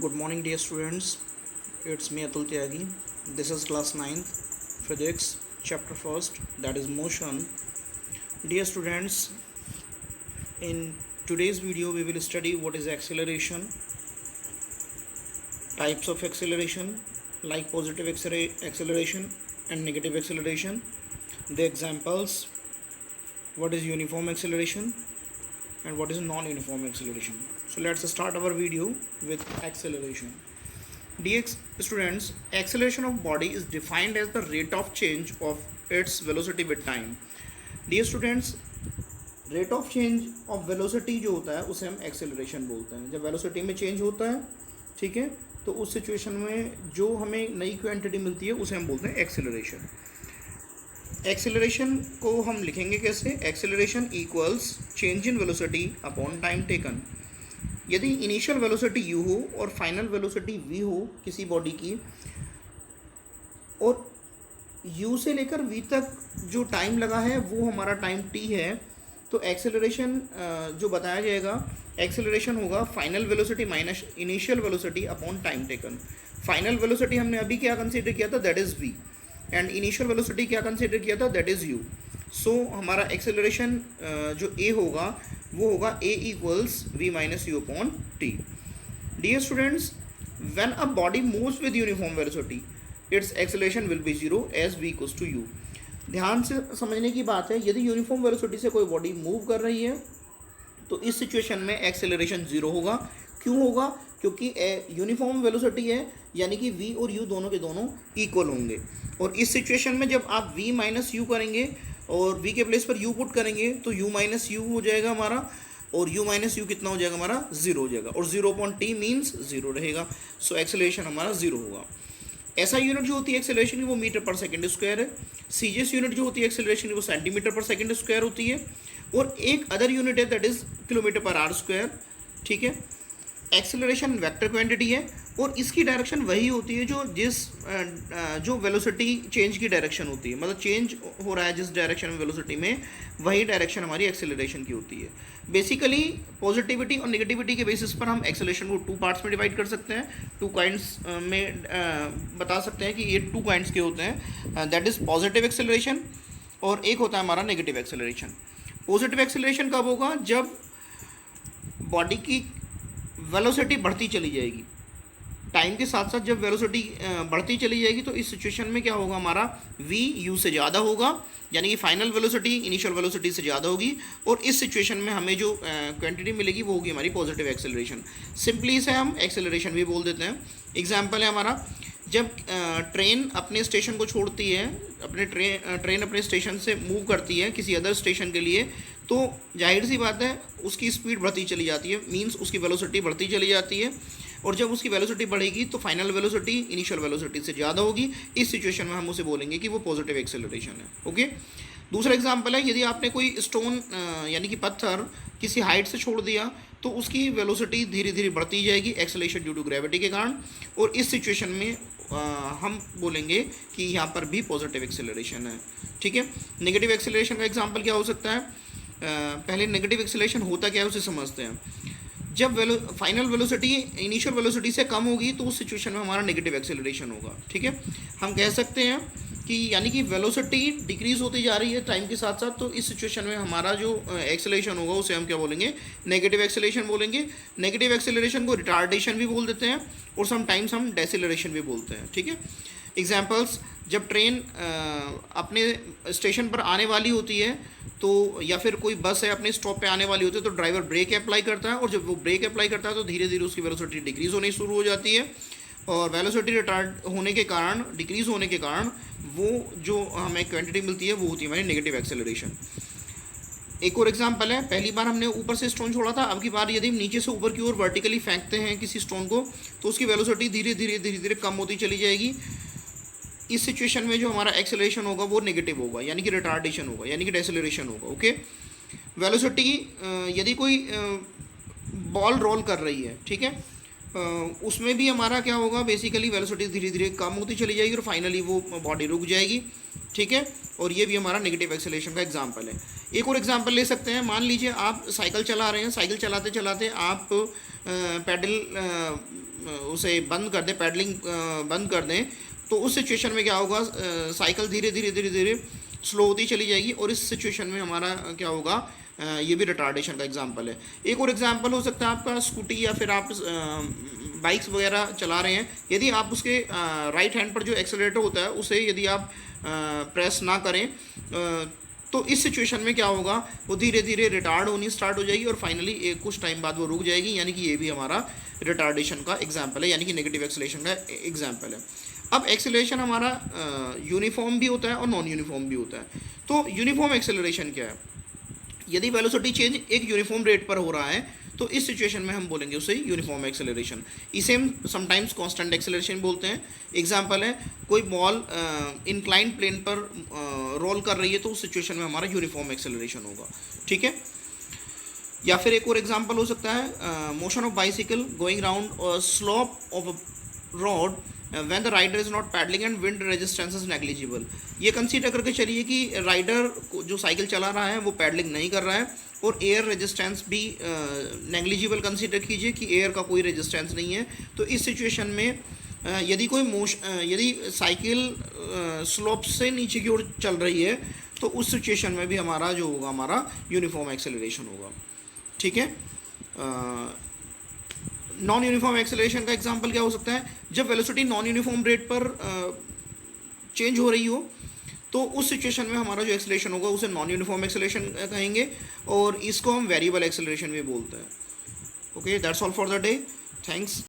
Good morning, dear students. It's me Atul Tyagi. This is class 9th physics chapter 1st, that is motion. Dear students, in today's video we will study what is acceleration, types of acceleration like positive acceleration and negative acceleration, the examples, what is uniform acceleration and what is non-uniform acceleration. So let's start our video with acceleration. Dear students, acceleration of body is defined as the rate of change of its velocity with time. Dear students, rate of change of velocity जो होता है उसे हम acceleration बोलते हैं. जब velocity में change होता है, ठीक है, तो उस सिचुएशन में जो हमें नई क्वांटिटी मिलती है उसे हम बोलते हैं एक्सेलरेशन. एक्सेलरेशन को हम लिखेंगे कैसे? Acceleration equals change in velocity upon time taken. यदि इनिशियल वेलोसिटी u हो और फाइनल वेलोसिटी v हो किसी बॉडी की, और u से लेकर v तक जो टाइम लगा है वो हमारा टाइम t है, तो एक्सेलरेशन जो बताया जाएगा, एक्सेलरेशन होगा final velocity minus initial velocity upon time taken. Final velocity हमने अभी क्या कंसीडर किया था, that is v, and initial velocity क्या कंसीडर किया था, दैट इज़ u. सो हमारा एक्सेलरेशन जो a होगा वो होगा a equals v minus U upon T. Dear students, when a body moves with uniform velocity its acceleration will be zero as v equals to u. ध्यान से समझने की बात है, यदि यूनिफॉर्म वेलोसिटी से कोई बॉडी मूव कर रही है तो इस सिचुएशन में एक्सेलरेशन जीरो होगा. क्यों होगा? क्योंकि यूनिफॉर्म वेलोसिटी है, यानी कि v और u दोनों के दोनों इक्वल होंगे. और इस सिचुएशन में जब आप v माइनस यू करेंगे और v के प्लेस पर u पुट करेंगे तो u माइनस यू हो जाएगा हमारा, और u माइनस यू कितना हो जाएगा हमारा, जीरो हो जाएगा, और zero upon T means zero रहेगा. सो एक्सेलरेशन हमारा जीरो होगा. ऐसा यूनिट जो होती है एक्सेलरेशन की वो मीटर पर सेकंड स्क्वायर है. सीजीएस यूनिट जो होती है एक्सेलरेशन की वो सेंटीमीटर पर सेकंड स्क्वायर होती है. और एक अदर यूनिट है दैट इज़ किलोमीटर पर आर स्क्वायर. ठीक है, एक्सेलरेशन वेक्टर क्वांटिटी है और इसकी डायरेक्शन वही होती है जो वेलोसिटी चेंज की डायरेक्शन होती है. मतलब चेंज हो रहा है जिस डायरेक्शन में वेलोसिटी में, वही डायरेक्शन हमारी एक्सेलरेशन की होती है. बेसिकली पॉजिटिविटी और नेगेटिविटी के बेसिस पर हम एक्सेलरेशन को टू पार्ट्स में डिवाइड कर सकते हैं, टू काइंड्स में बता सकते हैं कि ये टू काइंड्स के होते हैं, दैट इज़ पॉजिटिव एक्सेलरेशन और एक होता है हमारा नेगेटिव एक्सेलरेशन. पॉजिटिव एक्सेलरेशन कब होगा? जब बॉडी की वेलोसिटी बढ़ती चली जाएगी, टाइम के साथ साथ जब वेलोसिटी बढ़ती चली जाएगी तो इस सिचुएशन में क्या होगा, हमारा v u से ज़्यादा होगा, यानी कि फाइनल वेलोसिटी इनिशियल वेलोसिटी से ज़्यादा होगी, और इस सिचुएशन में हमें जो क्वांटिटी मिलेगी वो होगी हमारी पॉजिटिव एक्सेलरेशन. सिंपली इसे हम एक्सेलरेशन भी बोल देते हैं. एग्जाम्पल है हमारा, जब ट्रेन अपने स्टेशन को छोड़ती है, ट्रेन अपने स्टेशन से मूव करती है किसी अदर स्टेशन के लिए, तो जाहिर सी बात है उसकी स्पीड बढ़ती चली जाती है, मींस उसकी वेलोसिटी बढ़ती चली जाती है. और जब उसकी वेलोसिटी बढ़ेगी तो फाइनल वेलोसिटी इनिशियल वेलोसिटी से ज़्यादा होगी. इस सिचुएशन में हम उसे बोलेंगे कि वो पॉजिटिव एक्सेलरेशन है. ओके. दूसरा एग्जांपल है, यदि आपने कोई स्टोन यानी कि पत्थर किसी हाइट से छोड़ दिया तो उसकी वेलोसिटी धीरे धीरे बढ़ती जाएगी एक्सेलरेशन ड्यू टू ग्रेविटी के कारण, और इस सिचुएशन में हम बोलेंगे कि यहाँ पर भी पॉजिटिव एक्सेलरेशन है. ठीक है. नेगेटिव एक्सेलरेशन का एग्जाम्पल क्या हो सकता है? पहले नेगेटिव एक्सेलरेशन होता क्या है उसे समझते हैं. जब फाइनल वेलोसिटी इनिशियल वेलोसिटी से कम होगी तो उस सिचुएशन में हमारा नेगेटिव एक्सेलरेशन होगा. ठीक है. हम कह सकते हैं कि यानी कि वेलोसिटी डिक्रीज होती जा रही है टाइम के साथ साथ, तो इस सिचुएशन में हमारा जो एक्सेलरेशन होगा उसे हम क्या बोलेंगे, नेगेटिव एक्सेलरेशन बोलेंगे. नेगेटिव एक्सेलरेशन को रिटार्डेशन भी बोल देते हैं और समटाइम्स हम डेसेलरेशन भी बोलते हैं. ठीक है. एग्जाम्पल्स, जब ट्रेन अपने स्टेशन पर आने वाली होती है तो, या फिर कोई बस है अपने स्टॉप पे आने वाली होती है, तो ड्राइवर ब्रेक अप्लाई करता है, और जब वो ब्रेक अप्लाई करता है तो धीरे धीरे उसकी वेलोसिटी डिक्रीज़ होनी शुरू हो जाती है, और वेलोसिटी रिटार्ड होने के कारण, डिक्रीज़ होने के कारण वो जो हमें क्वांटिटी मिलती है वो होती है हमारी नेगेटिव एक्सेलरेशन. एक और एग्जांपल है, पहली बार हमने ऊपर से स्टोन छोड़ा था, अब की बार यदि हम नीचे से ऊपर की ओर वर्टिकली फेंकते हैं किसी स्टोन को तो उसकी वेलोसिटी धीरे धीरे कम होती चली जाएगी. इस सिचुएशन में जो हमारा एक्सेलरेशन होगा वो नेगेटिव होगा, यानी कि रिटार्डेशन होगा, यानी कि डेसेलरेशन होगा. ओके. वेलोसिटी, यदि कोई बॉल रोल कर रही है, ठीक है, उसमें भी हमारा क्या होगा, बेसिकली वेलोसिटी धीरे धीरे कम होती चली जाएगी और फाइनली वो बॉडी रुक जाएगी. ठीक है. और ये भी हमारा नेगेटिव एक्सेलरेशन का एग्जांपल है. एक और एग्जांपल ले सकते हैं. मान लीजिए आप साइकिल चला रहे हैं, साइकिल चलाते चलाते आप पैडल उसे बंद कर दें, पैडलिंग बंद कर दें, तो उस सिचुएशन में क्या होगा, साइकिल धीरे धीरे धीरे धीरे स्लो होती चली जाएगी और इस सिचुएशन में हमारा क्या होगा, ये भी रिटार्डेशन का एग्जांपल है। एक और एग्जांपल हो सकता है आपका स्कूटी या फिर आप बाइक्स वगैरह चला रहे हैं, यदि आप उसके राइट हैंड पर जो एक्सेलरेटर होता है उसे यदि आप प्रेस ना करें, तो इस सिचुएशन में क्या होगा, वो धीरे धीरे रिटार्ड होनी स्टार्ट हो जाएगी और फाइनली कुछ टाइम बाद वो रुक जाएगी, यानी कि ये भी हमारा रिटार्डेशन का एग्जाम्पल है, यानी कि नेगेटिव एक्सेलरेशन का एग्जाम्पल है। अब एक्सेलरेशन हमारा यूनिफॉर्म भी होता है और नॉन यूनिफॉर्म भी होता है। तो यूनिफॉर्म एक्सेलरेशन क्या है, यदि वेलोसिटी चेंज एक यूनिफॉर्म रेट पर हो रहा है तो इस सिचुएशन में हम बोलेंगे उसे यूनिफॉर्म एक्सेलरेशन। इसे हम समटाइम्स कांस्टेंट एक्सेलरेशन बोलते हैं। एग्जांपल है, कोई बॉल इंक्लाइंड प्लेन पर रोल कर रही है तो उस सिचुएशन में हमारा यूनिफॉर्म एक्सेलरेशन होगा, ठीक है। या फिर एक और एग्जांपल हो सकता है, motion of bicycle going round slope of road when the rider is not pedalling and wind resistance is negligible. ये कंसीडर करके चलिए कि राइडर जो साइकिल चला रहा है वो पैडलिंग नहीं कर रहा है और एयर रेजिस्टेंस भी नेग्लिजिबल कंसीडर कीजिए कि एयर का कोई रेजिस्टेंस नहीं है। तो इस सिचुएशन में यदि साइकिल स्लोप से नीचे की ओर चल रही है तो उस सिचुएशन में भी हमारा जो होगा, हमारा यूनिफॉर्म एक्सेलरेशन होगा, ठीक है। नॉन यूनिफॉर्म एक्सेलरेशन का एग्जांपल क्या हो सकता है, जब वेलोसिटी नॉन यूनिफॉर्म रेट पर चेंज हो रही हो तो उस सिचुएशन में हमारा जो एक्सेलरेशन होगा उसे नॉन यूनिफॉर्म एक्सेलरेशन कहेंगे और इसको हम वेरिएबल एक्सेलरेशन भी बोलते हैं। Okay, that's all for the day, thanks.